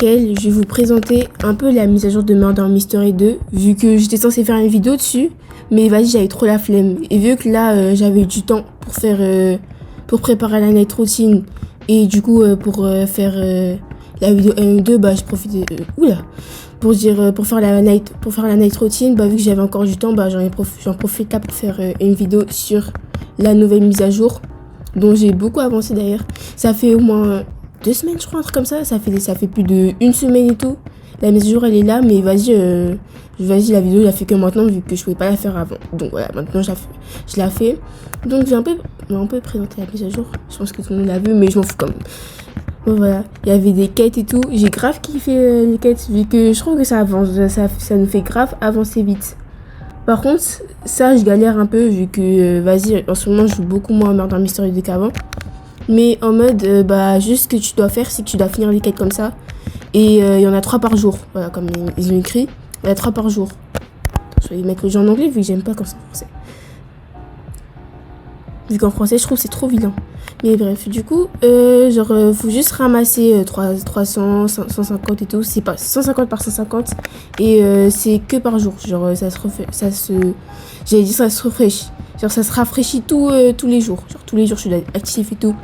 Je vais vous présenter un peu la mise à jour de Murder Mystery 2, vu que j'étais censée faire une vidéo dessus, mais vas-y, j'avais trop la flemme. Et vu que là, j'avais du temps pour faire, pour préparer la night routine, et du coup, pour faire la vidéo 1 ou 2, bah, je profitais, pour faire la night routine, bah, vu que j'avais encore du temps, bah, j'en profite là pour faire une vidéo sur la nouvelle mise à jour, dont j'ai beaucoup avancé d'ailleurs. Ça fait au moins 2 semaines, je crois, un truc comme ça. Ça fait plus de 1 semaine et tout. La mise à jour, elle est là, mais vas-y, la vidéo, je la fais que maintenant, vu que je pouvais pas la faire avant. Donc voilà, maintenant, je la fais. Donc, j'ai un peu présenté la mise à jour. Je pense que tout le monde l'a vu, mais je m'en fous quand même. Bon, voilà, il y avait des quêtes et tout. J'ai grave kiffé les quêtes, vu que je trouve que ça avance. Ça nous fait grave avancer vite. Par contre, ça, je galère un peu, vu que, vas-y, en ce moment, je joue beaucoup moins à Murder Mystery 2 qu'avant. Mais en mode, juste ce que tu dois faire, c'est que tu dois finir les quêtes comme ça. Et il y en a 3 par jour. Voilà, comme ils ont écrit. Il y en a 3 par jour. Je vais mettre le jeu en anglais, vu que j'aime pas quand c'est en français. Vu qu'en français, je trouve que c'est trop vilain. Mais bref, du coup, faut juste ramasser 300, 150 et tout. C'est pas 150 par 150. Et c'est que par jour. Genre, j'allais dire ça se rafraîchit. Genre, ça se rafraîchit tous les jours. Genre, tous les jours, je suis actif et tout.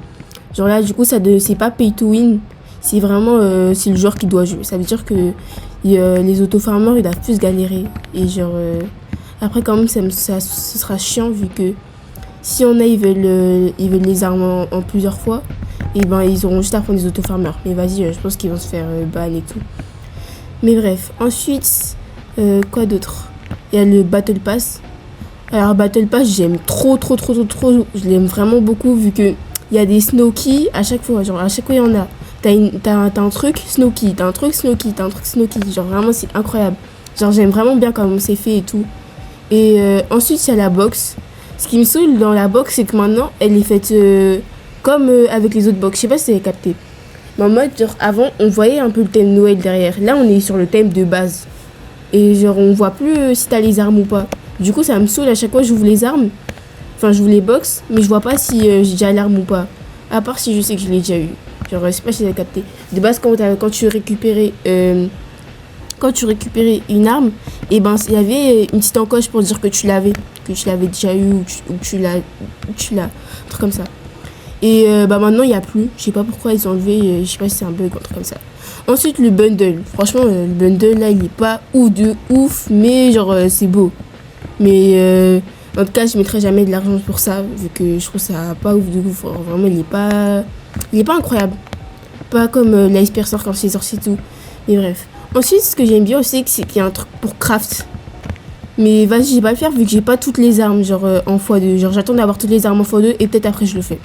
Genre là, du coup, c'est pas pay to win. C'est vraiment, c'est le joueur qui doit jouer. Ça veut dire que les auto-farmers, ils doivent plus galérer. Et genre, après, quand même, ce sera chiant, vu que si on a, ils veulent les armes en plusieurs fois, et ben, ils auront juste à prendre des auto-farmers. Mais vas-y, je pense qu'ils vont se faire ban et tout. Mais bref, ensuite, quoi d'autre? Il y a le Battle Pass. Alors, Battle Pass, j'aime trop. Je l'aime vraiment beaucoup, vu que il y a des Snowkey à chaque fois. Genre, à chaque fois, il y en a. T'as un truc Snowkey, t'as un truc Snowkey. Genre, vraiment, c'est incroyable. Genre, j'aime vraiment bien comment c'est fait et tout. Et ensuite, il y a la box. Ce qui me saoule dans la box, c'est que maintenant, elle est faite comme avec les autres box. Je sais pas si vous avez capté. Mais en mode, genre, avant, on voyait un peu le thème Noël derrière. Là, on est sur le thème de base. Et genre, on voit plus si t'as les armes ou pas. Du coup, ça me saoule. À chaque fois, j'ouvre les armes. Enfin, j'ouvre les box, mais je vois pas si j'ai déjà l'arme ou pas. À part si je sais que je l'ai déjà eu. Genre, je sais pas si vous avez capté. De base, quand tu récupérais une arme, et ben, il y avait une petite encoche pour dire que tu l'avais déjà eu, ou tu l'as, un truc comme ça. Et maintenant, il y a plus. Je sais pas pourquoi ils ont enlevé, je sais pas si c'est un bug ou un truc comme ça. Ensuite, le bundle. Franchement, le bundle, là, il est pas ouf, mais genre, c'est beau. Mais en tout cas, je mettrai jamais de l'argent pour ça, vu que je trouve ça pas ouf de ouf. Vraiment, il est pas incroyable. Pas comme l'Icepercer quand c'est sorti et tout. Mais bref. Ensuite, ce que j'aime bien aussi, c'est qu'il y a un truc pour craft. Mais vas-y, je vais pas le faire vu que j'ai pas toutes les armes, genre en x2. Genre, j'attends d'avoir toutes les armes en x2 et peut-être après je le fais.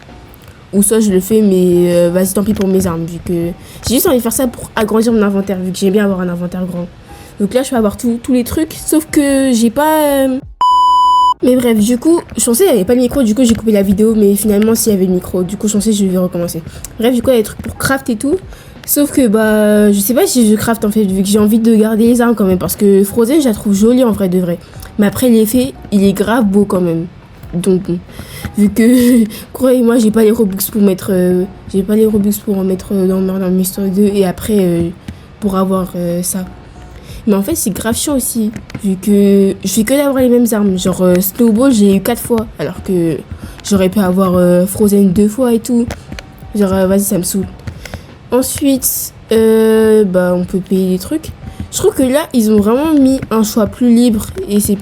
Ou soit je le fais, mais vas-y, tant pis pour mes armes, vu que j'ai juste envie de faire ça pour agrandir mon inventaire, vu que j'aime bien avoir un inventaire grand. Donc là, je vais avoir tous les trucs, sauf que j'ai pas. Mais bref, du coup, je pensais qu'il n'y avait pas le micro, du coup j'ai coupé la vidéo, mais finalement s'il y avait le micro, du coup je pensais que je vais recommencer. Bref, du coup il y a des trucs pour craft et tout, sauf que je sais pas si je craft en fait, vu que j'ai envie de garder les armes quand même, parce que Frozen je la trouve jolie en vrai de vrai. Mais après l'effet, il est grave beau quand même. Donc bon, vu que, croyez-moi, j'ai pas les Robux pour en mettre dans Murder Mystery 2 et après pour avoir ça. Mais en fait, c'est grave chiant aussi, vu que je fais que d'avoir les mêmes armes. Genre, Snowball, j'ai eu 4 fois, alors que j'aurais pu avoir Frozen 2 fois et tout. Genre, vas-y, ça me saoule. Ensuite, on peut payer des trucs. Je trouve que là, ils ont vraiment mis un choix plus libre et c'est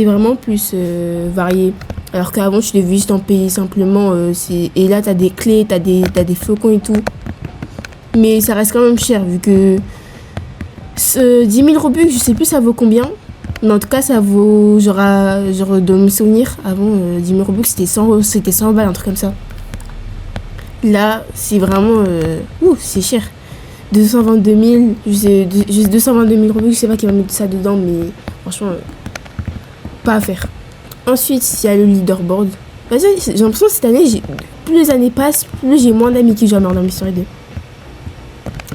vraiment plus varié. Alors qu'avant, tu devais juste en payer simplement. Et là, t'as des clés, t'as des flocons et tout. Mais ça reste quand même cher, vu que 10 000 Robux, je sais plus ça vaut combien. Mais en tout cas, ça vaut, genre de me souvenir, avant, 10 000 Robux, c'était 100 balles, un truc comme ça. Là, c'est vraiment, c'est cher. 222 000, juste 222 000 Robux, je sais pas qui va mettre ça dedans, mais franchement, pas à faire. Ensuite, il y a le leaderboard. Vas-y, j'ai l'impression que cette année, plus les années passent, plus j'ai moins d'amis qui jouent à Murder Mystery 2.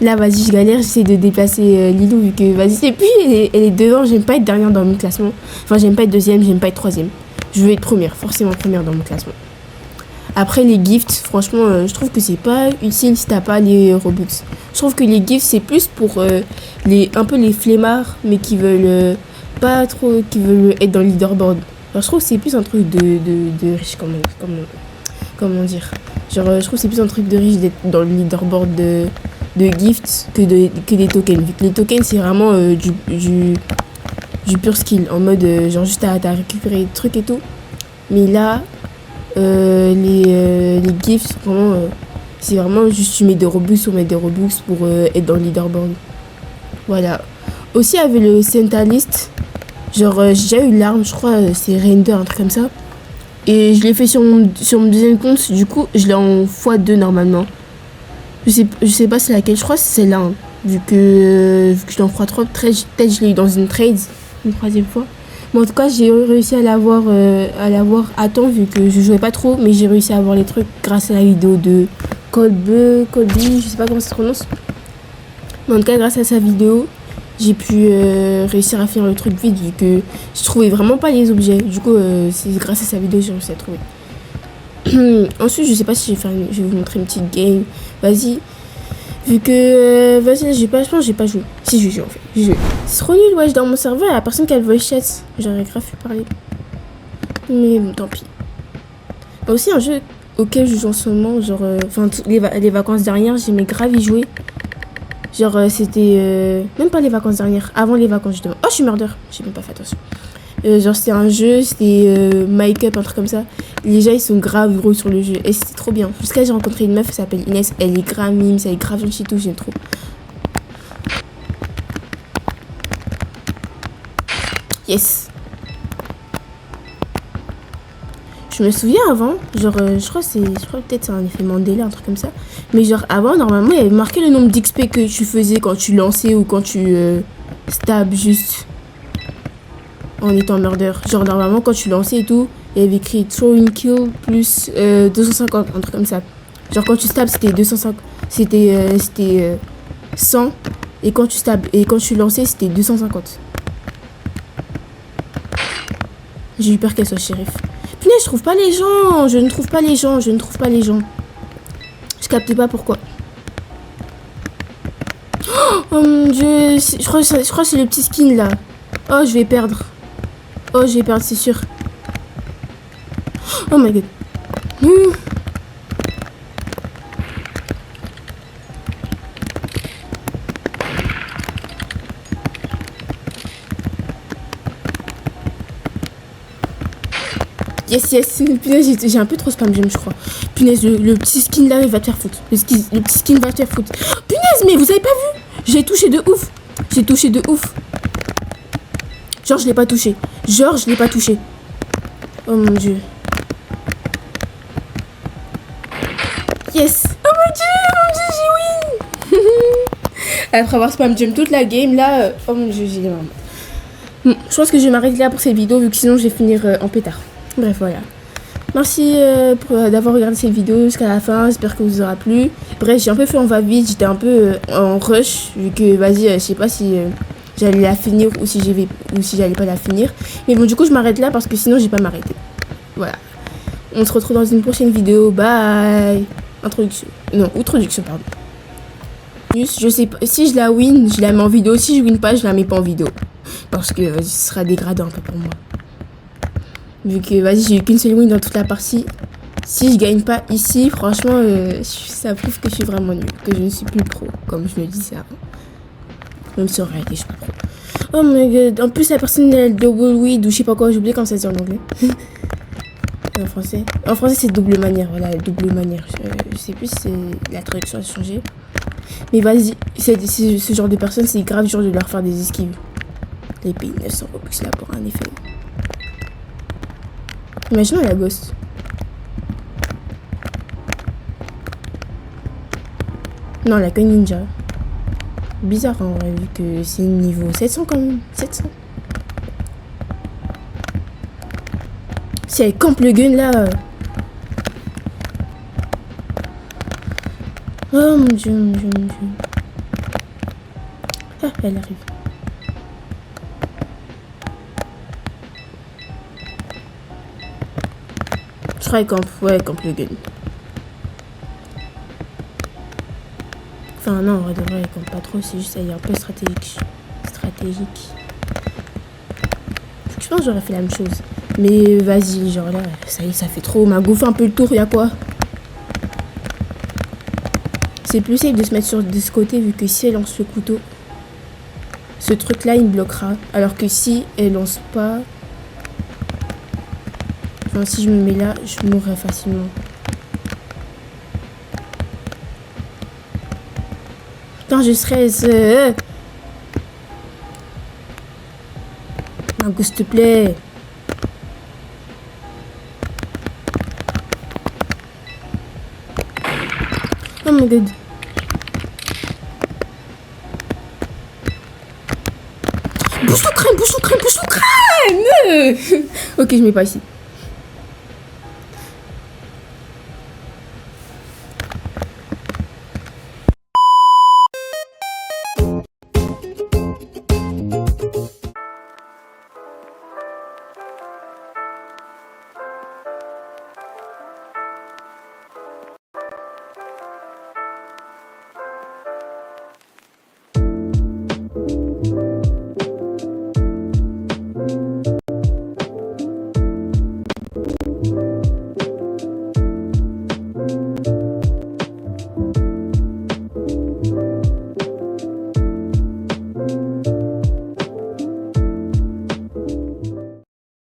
Là, vas-y, je galère, j'essaie de déplacer Lilou, vu que, vas-y, et puis elle est devant, j'aime pas être dernière dans mon classement. Enfin, j'aime pas être deuxième, j'aime pas être troisième. Je veux être première, forcément première dans mon classement. Après, les gifts, franchement, je trouve que c'est pas utile si t'as pas les Robux. Je trouve que les gifts, c'est plus pour un peu les flemmards, mais qui veulent pas trop, qui veulent être dans le leaderboard. Alors, je trouve que c'est plus un truc de riche, comment dire. Genre, je trouve que c'est plus un truc de riche d'être dans le leaderboard de gifts que des tokens. Vu que les tokens, c'est vraiment du pur skill. En mode, genre, juste t'as récupéré des trucs et tout. Mais là, les gifts, vraiment, c'est vraiment juste tu mets des Robux ou mettre des Robux pour être dans le leaderboard. Voilà. Aussi, avec le Centalist, genre, j'ai déjà eu l'arme, je crois, c'est Render, un truc comme ça. Et je l'ai fait sur mon deuxième compte, du coup, je l'ai en x2 normalement. Je sais pas c'est laquelle, je crois que c'est celle-là. Hein, vu que je l'ai en x3, peut-être je l'ai eu dans une trade, une troisième fois. Mais en tout cas, j'ai réussi à l'avoir à temps, vu que je jouais pas trop, mais j'ai réussi à avoir les trucs grâce à la vidéo de Colby, je sais pas comment ça se prononce. Mais en tout cas, grâce à sa vidéo, j'ai pu réussir à faire le truc vite vu que je trouvais vraiment pas les objets. Du coup, c'est grâce à sa vidéo que j'ai réussi à trouver. Ensuite, je sais pas si je vais vous montrer une petite game. Vas-y. Vu que, vas-y, je pense que j'ai pas joué. Si, j'ai joué en fait. J'ai joué. C'est trop nul, ouais, dans mon serveur, il y a personne qui a le voice chat. J'aurais grave pu parler. Mais bon, tant pis. Il y a aussi un jeu auquel je joue en ce moment, genre, enfin, les vacances dernières, j'aimais grave y jouer. Genre, c'était même pas les vacances dernières, avant les vacances justement. Oh, je suis murder, j'ai même pas fait attention. Genre, c'était un jeu, c'était Make Up, un truc comme ça. Les gens, ils sont grave gros sur le jeu. Et c'était trop bien. Jusqu'à j'ai rencontré une meuf, elle s'appelle Inès. Elle est grave mime, elle est grave gentille et tout, j'aime trop. Yes. Je me souviens avant, genre, je crois peut-être c'est un effet Mandela, un truc comme ça. Mais genre, avant, normalement, il y avait marqué le nombre d'XP que tu faisais quand tu lançais ou quand tu stab juste en étant murder. Genre, normalement, quand tu lançais et tout, il y avait écrit throwing kill plus 250, un truc comme ça. Genre, quand tu stab, c'était 250, c'était 100. Et quand tu lançais, c'était 250. J'ai eu peur qu'elle soit shérif. Punaise, je trouve pas les gens. Je ne trouve pas les gens. Je capte pas pourquoi. Oh mon dieu. Je crois que c'est le petit skin là. Oh, je vais perdre. C'est sûr. Oh my god. Yes. Punaise, j'ai un peu trop spam gem, je crois. Punaise, le petit skin là, il va te faire foutre. Le petit skin va te faire foutre. Punaise, mais vous avez pas vu? J'ai touché de ouf. Genre, je l'ai pas touché. Oh mon dieu. Yes. Oh mon dieu, j'ai win. Après avoir spam gem toute la game, là, oh mon dieu, j'ai vraiment. Bon, je pense que je vais m'arrêter là pour cette vidéo, vu que sinon je vais finir en pétard. Bref, voilà. Merci d'avoir regardé cette vidéo jusqu'à la fin. J'espère que vous aura plu. Bref, j'ai un peu fait en va-vite. J'étais un peu en rush. Vu que, vas-y, je sais pas si j'allais la finir ou si j'allais pas la finir. Mais bon, du coup, je m'arrête là parce que sinon, j'ai pas m'arrêter. Voilà. On se retrouve dans une prochaine vidéo. Bye. Introduction, pardon. Je sais pas. Si je la win, je la mets en vidéo. Si je win pas, je la mets pas en vidéo. Parce que ce sera dégradant un peu pour moi. Vu que, vas-y, j'ai eu qu'une seule win dans toute la partie. Si je gagne pas ici, franchement, ça prouve que je suis vraiment nulle. Que je ne suis plus pro, comme je me disais avant. Même si en réalité, je suis pas pro. Oh my god. En plus, la personne, elle double weed ou je sais pas quoi. J'ai oublié comment ça se dit en anglais. En français. En français, c'est double manière. Voilà, double manière. Je sais plus si la traduction a changé. Mais vas-y, ce genre de personnes, c'est grave dur de leur faire des esquives. Les payer 900 Robux là pour un effet. Imagine la ghost. Non, la Coin Ninja. Bizarre en vrai, vu que c'est niveau 700 quand même. 700. Si elle campe le gun là. Oh mon dieu. Ah, elle arrive. Je try camp. Ouais, camp le gun. Enfin, non, en vrai de vrai, camp pas trop. C'est juste, ça y est, un peu stratégique. Je pense que j'aurais fait la même chose. Mais vas-y, genre là, ça y est, ça fait trop. On m'a gouffé un peu le tour, y'a quoi? C'est plus safe de se mettre de ce côté, vu que si elle lance le couteau, ce truc-là, il me bloquera. Alors que si elle lance pas... Enfin, si je me mets là, je mourrai facilement. Putain, je stresse. Margot, s'il te plaît. Oh my god. Bouge ton crème. Ok, je mets pas ici.